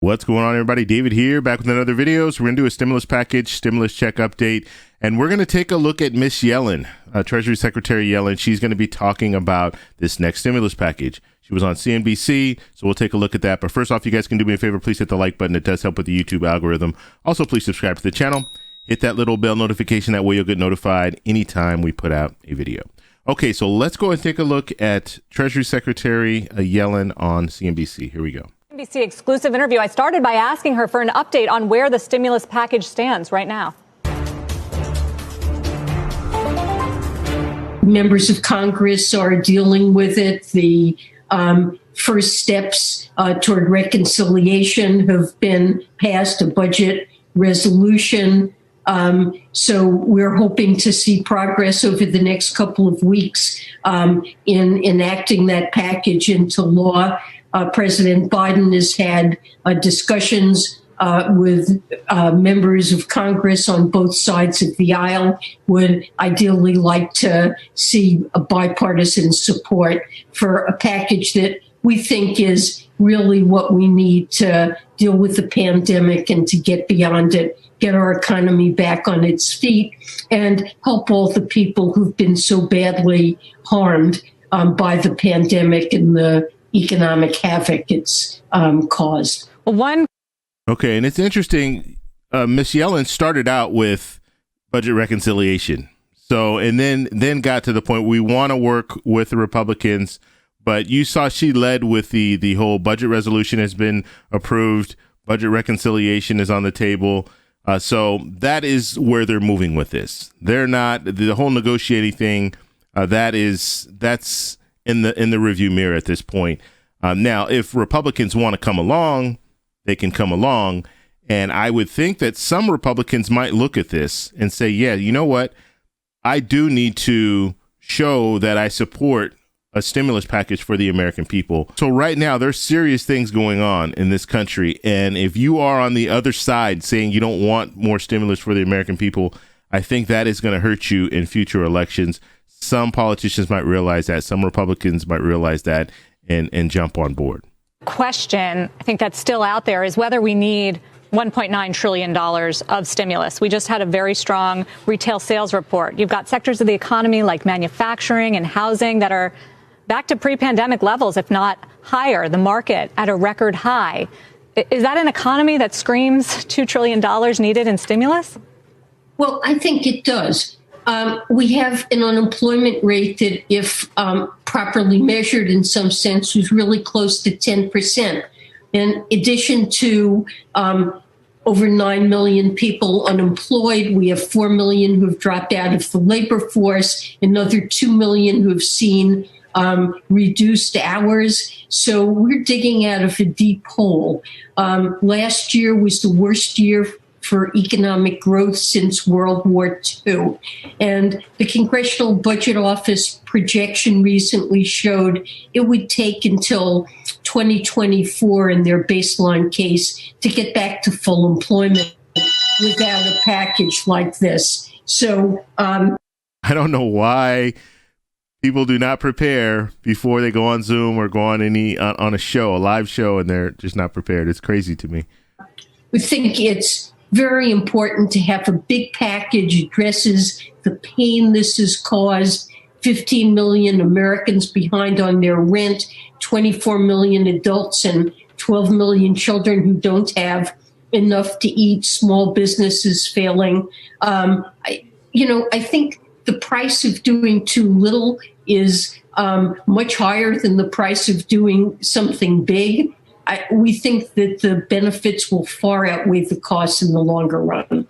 What's going on, everybody? David here, back with another video. So we're going to do a stimulus package, stimulus check update, and we're going to take a look at Miss Yellen, Treasury Secretary Yellen. She's going to be talking about this next stimulus package. She was on CNBC, so we'll take a look at that. But first off, you guys can do me a favor. Please hit the like button. It does help with the YouTube algorithm. Also, please subscribe to the channel. Hit that little bell notification. That way you'll get notified anytime we put out a video. Okay, so let's go and take a look at Treasury Secretary Yellen on CNBC. Here we go. CNBC exclusive interview. I started by asking her for an update on where the stimulus package stands right now. Members of Congress are dealing with it. The first steps toward reconciliation have been passed, a budget resolution. So we're hoping to see progress over the next couple of weeks in enacting that package into law. President Biden has had discussions with members of Congress on both sides of the aisle, would ideally like to see a bipartisan support for a package that we think is really what we need to deal with the pandemic and to get beyond it, get our economy back on its feet, and help all the people who've been so badly harmed by the pandemic and the economic havoc it's caused. Okay, and it's interesting. Ms. Yellen started out with budget reconciliation, and then got to the point we want to work with the Republicans. But you saw she led with the whole budget resolution has been approved. Budget reconciliation is on the table. So that is where they're moving with this. They're not the whole negotiating thing. That's in the review mirror at this point. Now, if Republicans want to come along, they can come along. And I would think that some Republicans might look at this and say, yeah, you know what? I do need to show that I support a stimulus package for the American people. So right now, there's serious things going on in this country. And if you are on the other side saying you don't want more stimulus for the American people, I think that is going to hurt you in future elections. Some politicians might realize that. Some Republicans might realize that and jump on board. Question, I think that's still out there, is whether we need $1.9 trillion of stimulus. We just had a very strong retail sales report. You've got sectors of the economy like manufacturing and housing that are back to pre-pandemic levels, if not higher, the market at a record high. Is that an economy that screams $2 trillion needed in stimulus? Well, I think it does. We have an unemployment rate that, if properly measured in some sense, was really close to 10%. In addition to over 9 million people unemployed, we have 4 million who have dropped out of the labor force, another 2 million who have seen reduced hours. So we're digging out of a deep hole. Last year was the worst year for economic growth since World War II. And the Congressional Budget Office projection recently showed it would take until 2024 in their baseline case to get back to full employment without a package like this. So I don't know why people do not prepare before they go on Zoom or go on on a show, a live show, and they're just not prepared. It's crazy to me. We think it's very important to have a big package addresses the pain this has caused. 15 million Americans behind on their rent, 24 million adults and 12 million children who don't have enough to eat, small businesses failing. I think the price of doing too little is much higher than the price of doing something big. We think that the benefits will far outweigh the costs in the longer run.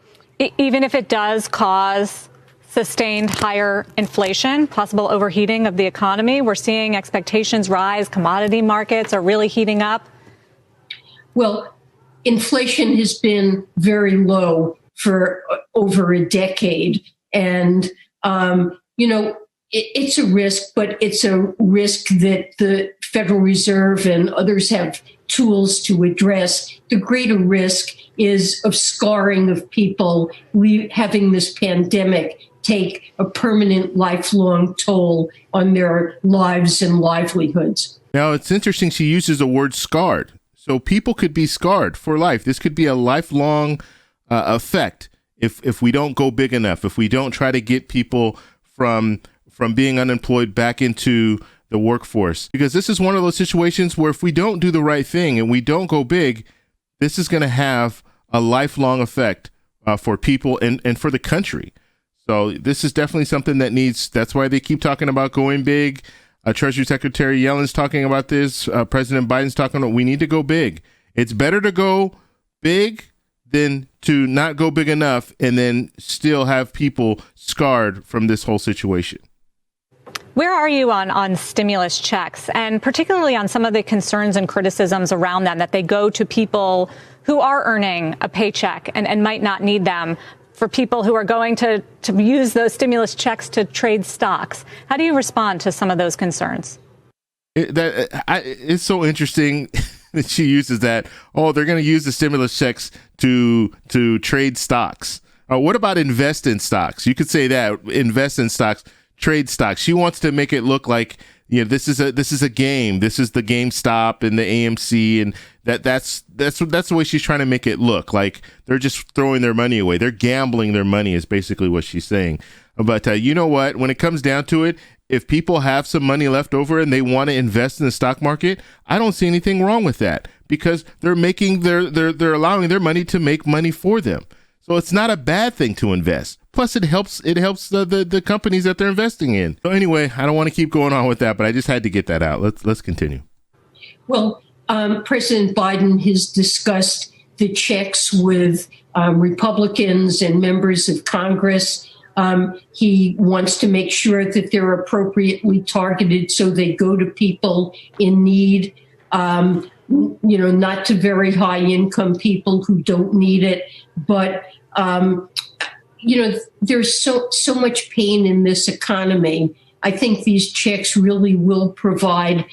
Even if it does cause sustained higher inflation, possible overheating of the economy, we're seeing expectations rise. Commodity markets are really heating up. Well, inflation has been very low for over a decade. And, it's a risk, but it's a risk that the Federal Reserve and others have tools to address. The greater risk is of scarring of people, having this pandemic take a permanent, lifelong toll on their lives and livelihoods. Now, it's interesting she uses the word scarred. So people could be scarred for life. This could be a lifelong effect if we don't go big enough, if we don't try to get people from being unemployed back into the workforce. Because this is one of those situations where if we don't do the right thing and we don't go big, this is going to have a lifelong effect for people and for the country. So this is definitely something that's why they keep talking about going big. Treasury Secretary Yellen's talking about this. President Biden's talking about we need to go big. It's better to go big than to not go big enough and then still have people scarred from this whole situation. Where are you on stimulus checks, and particularly on some of the concerns and criticisms around them, that they go to people who are earning a paycheck and might not need them, for people who are going to use those stimulus checks to trade stocks? How do you respond to some of those concerns? It's so interesting that she uses that. Oh, they're going to use the stimulus checks to trade stocks. What about invest in stocks? You could say that, invest in stocks. Trade stocks. She wants to make it look like, this is a game. This is the GameStop and the AMC, and that's the way she's trying to make it look like they're just throwing their money away. They're gambling their money is basically what she's saying. But you know what? When it comes down to it, if people have some money left over and they want to invest in the stock market, I don't see anything wrong with that, because they're making they're allowing their money to make money for them. So it's not a bad thing to invest. Plus, it helps the companies that they're investing in. So anyway, I don't want to keep going on with that, but I just had to get that out. Let's continue. Well, President Biden has discussed the checks with Republicans and members of Congress. He wants to make sure that they're appropriately targeted so they go to people in need, not to very high income people who don't need it, but there's so much pain in this economy. I think these checks really will provide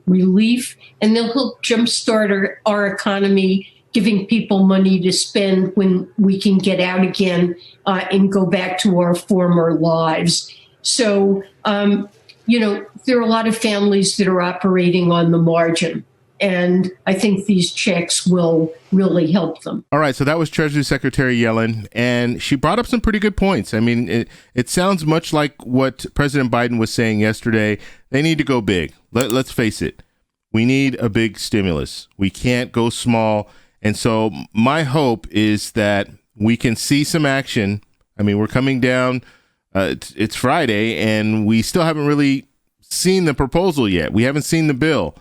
relief, and they'll help jumpstart our economy, giving people money to spend when we can get out again and go back to our former lives. So, there are a lot of families that are operating on the margin, and I think these checks will really help them. All right. So that was Treasury Secretary Yellen, and she brought up some pretty good points. I mean, it sounds much like what President Biden was saying yesterday. They need to go big. Let's face it. We need a big stimulus. We can't go small. And so my hope is that we can see some action. I mean, we're coming down. It's Friday, and we still haven't really seen the proposal yet. We haven't seen the bill.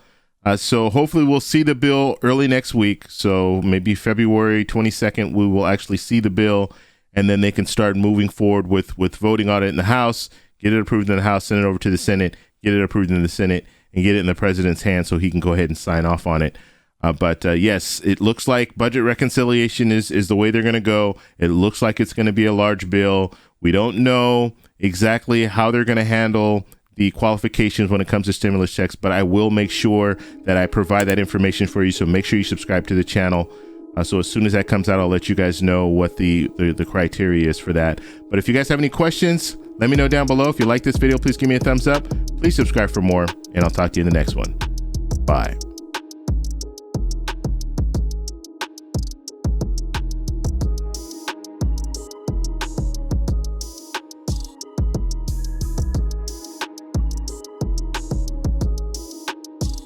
So hopefully we'll see the bill early next week. So maybe February 22nd, we will actually see the bill, and then they can start moving forward with voting on it in the House, get it approved in the House, send it over to the Senate, get it approved in the Senate, and get it in the president's hands so he can go ahead and sign off on it. But yes, it looks like budget reconciliation is the way they're going to go. It looks like it's going to be a large bill. We don't know exactly how they're going to handle the qualifications when it comes to stimulus checks, but I will make sure that I provide that information for you. So make sure you subscribe to the channel. So as soon as that comes out, I'll let you guys know what the criteria is for that. But if you guys have any questions, let me know down below. If you like this video, please give me a thumbs up. Please subscribe for more, and I'll talk to you in the next one. Bye.